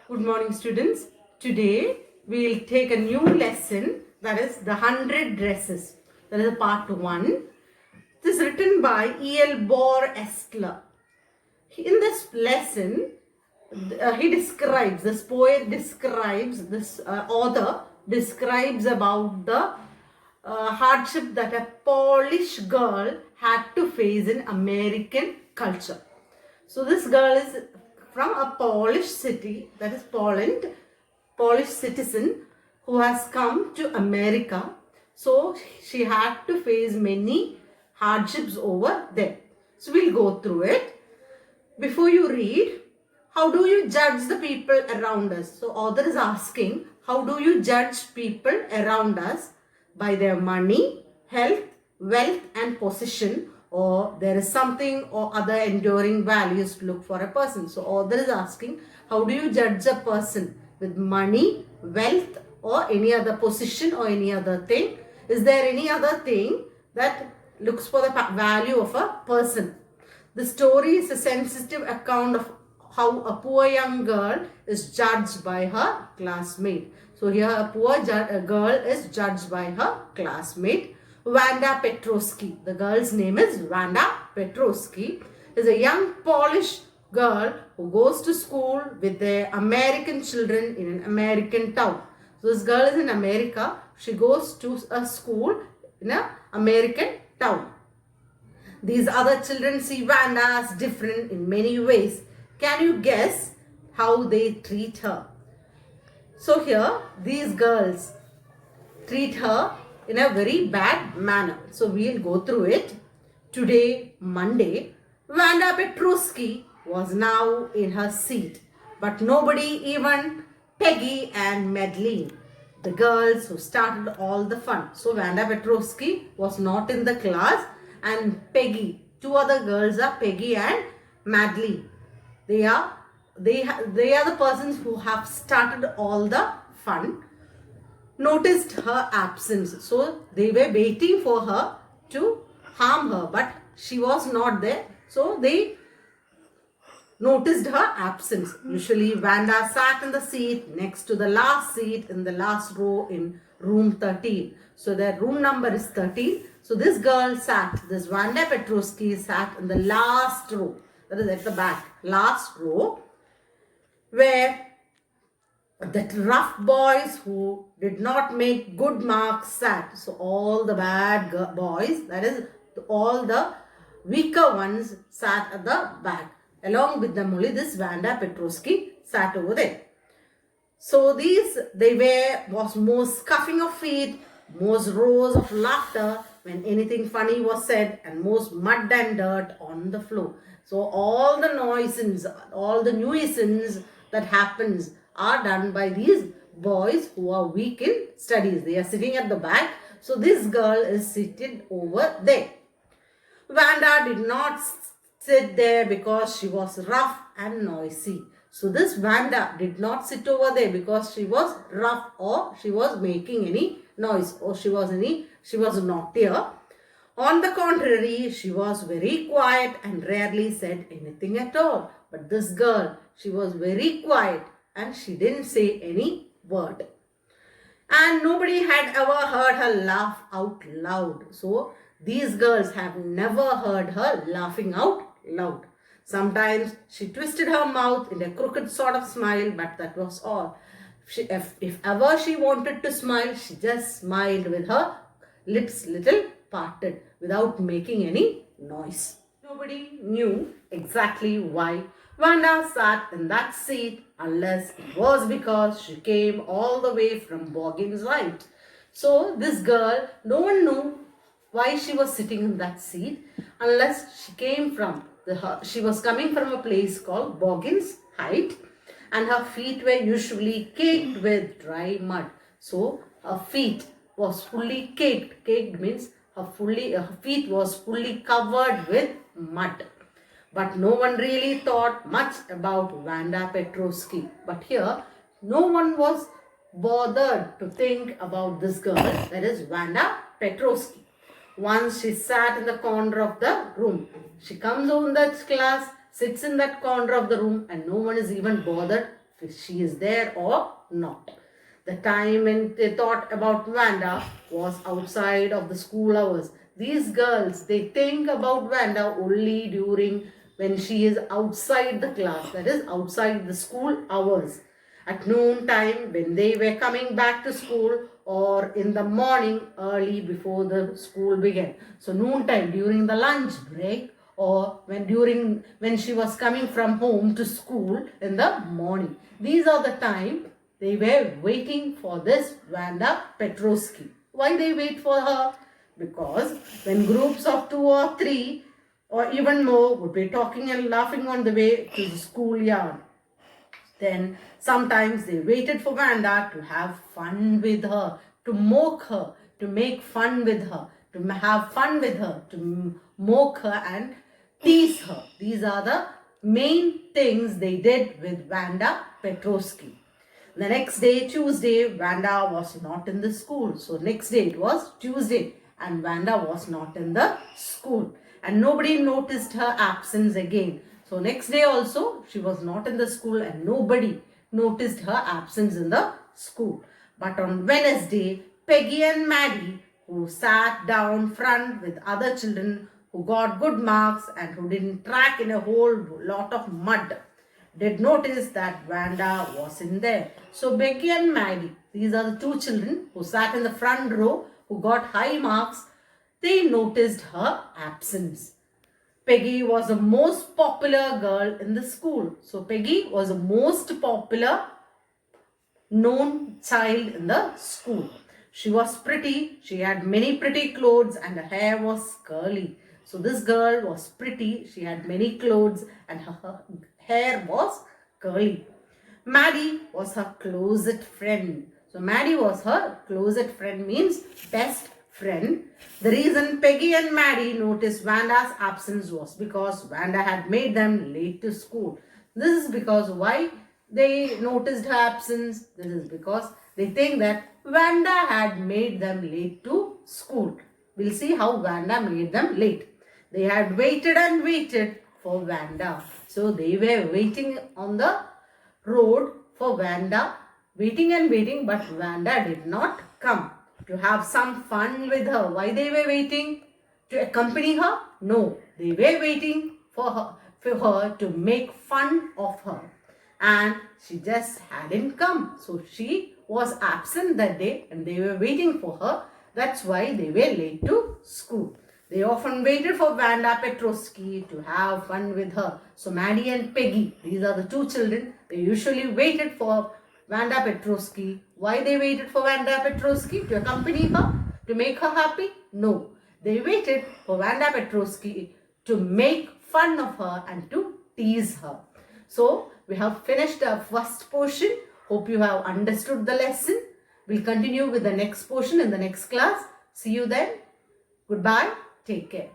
Good morning, students. Today we will take a new lesson, that is the 100 dresses. That is part 1. This is written by E.L. Bor Estler. In this lesson, this poet describes, this author describes about the hardship that a Polish girl had to face in American culture. So this girl is from a Polish city, that is Poland, Polish citizen who has come to America. So she had to face many hardships over there. So we'll go through it. Before you read, how do you judge the people around us? So author is asking, how do you judge people around us? By their money, health, wealth and position, or there is something or other enduring values to look for a person. So author is asking, how do you judge a person? With money, wealth or any other position or any other thing? Is there any other thing that looks for the value of a person? The story is a sensitive account of how a poor young girl is judged by her classmate. So here a poor girl is judged by her classmate. Wanda Petrowski. The girl's name is Wanda Petrowski. Is a young Polish girl who goes to school with their American children in an American town. So this girl is in America. She goes to a school in an American town. These other children see Wanda as different in many ways. Can you guess how they treat her? So here, these girls treat her in a very bad manner. So we'll go through it. Today, Monday, Wanda Petrowski was now in her seat. But nobody, even Peggy and Madeline, the girls who started all the fun. So Wanda Petrowski was not in the class, and Peggy, two other girls are Peggy and Madeline. They are the persons who have started all the fun. Noticed her absence. So they were waiting for her to harm her, but she was not there. So they noticed her absence. Usually Wanda sat in the seat next to the last seat in the last row in room 13. So their room number is 13. So this girl this Wanda Petrowski sat in the last row. That is at the back, last row, where the rough boys who did not make good marks sat. So all the bad boys, that is all the weaker ones, sat at the back. Along with them only this Wanda Petrowski sat over there. So was more scuffing of feet, most roars of laughter when anything funny was said, and most mud and dirt on the floor. So all the nuisance, all the nuisance that happens are done by these boys who are weak in studies. They are sitting at the back. So this girl is seated over there. Wanda did not sit there because she was rough and noisy. So this Wanda did not sit over there because she was rough or she was making any noise or she was naughtier. On the contrary, she was very quiet and rarely said anything at all. But this girl, she was very quiet and she didn't say any word. And nobody had ever heard her laugh out loud. So these girls have never heard her laughing out loud. Sometimes she twisted her mouth in a crooked sort of smile, but that was all. If ever she wanted to smile, she just smiled with her lips little parted without making any noise. Nobody knew exactly why Wanda sat in that seat unless it was because she came all the way from Boggins Light. So this girl, no one knew why she was sitting in that seat unless she was coming from a place called Boggins Height, and her feet were usually caked with dry mud. So her feet was fully caked. Caked means her feet was fully covered with mud. But no one really thought much about Wanda Petrowski. But here, no one was bothered to think about this girl, that is Wanda Petrowski. Once she sat in the corner of the room. She comes on that class, sits in that corner of the room, and no one is even bothered if she is there or not. The time when they thought about Vanda was outside of the school hours. These girls, they think about Vanda only during when she is outside the class, that is outside the school hours. At noon time when they were coming back to school, or in the morning early before the school began. So noon time during the lunch break, or when she was coming from home to school in the morning. These are the time they were waiting for this Vanda Petrovsky. Why they wait for her? Because when groups of 2 or 3 or even more would be talking and laughing on the way to the schoolyard, then sometimes they waited for Vanda to have fun with her, to mock her, to make fun with her, to have fun with her, to mock her and tease her. These are the main things they did with Vanda Petrovsky. The next day, Tuesday, Vanda was not in the school. So next day it was Tuesday and Vanda was not in the school. And nobody noticed her absence again. So next day also she was not in the school and nobody noticed her absence in the school. But on Wednesday, Peggy and Maddie, who sat down front with other children who got good marks and who didn't track in a whole lot of mud, did notice that Vanda was in there. So Becky and Maggie, these are the 2 children who sat in the front row who got high marks. They noticed her absence. Peggy was the most popular girl in the school. So Peggy was the most popular known child in the school. She was pretty, she had many pretty clothes and her hair was curly. So this girl was pretty, she had many clothes and her hair was curly. Maddie was her closet friend. So Maddie was her closet friend, means best friend. The reason Peggy and Maddie noticed Vanda's absence was because Vanda had made them late to school. This is because why they noticed her absence. This is because they think that Vanda had made them late to school. We'll see how Vanda made them late. They had waited and waited for Vanda. So they were waiting on the road for Vanda, waiting and waiting, but Vanda did not come to have some fun with her. Why they were waiting? To accompany her? No, they were waiting for her to make fun of her. And she just hadn't come. So she was absent that day and they were waiting for her. That's why they were late to school. They often waited for Vanda Petrovsky to have fun with her. So Maddie and Peggy, these are the 2 children, they usually waited for Vanda Petrovsky. Why they waited for Vanda Petrovsky? To accompany her? To make her happy? No. They waited for Vanda Petrovsky to make fun of her and to tease her. So we have finished our first portion. Hope you have understood the lesson. We'll continue with the next portion in the next class. See you then. Goodbye. Take care.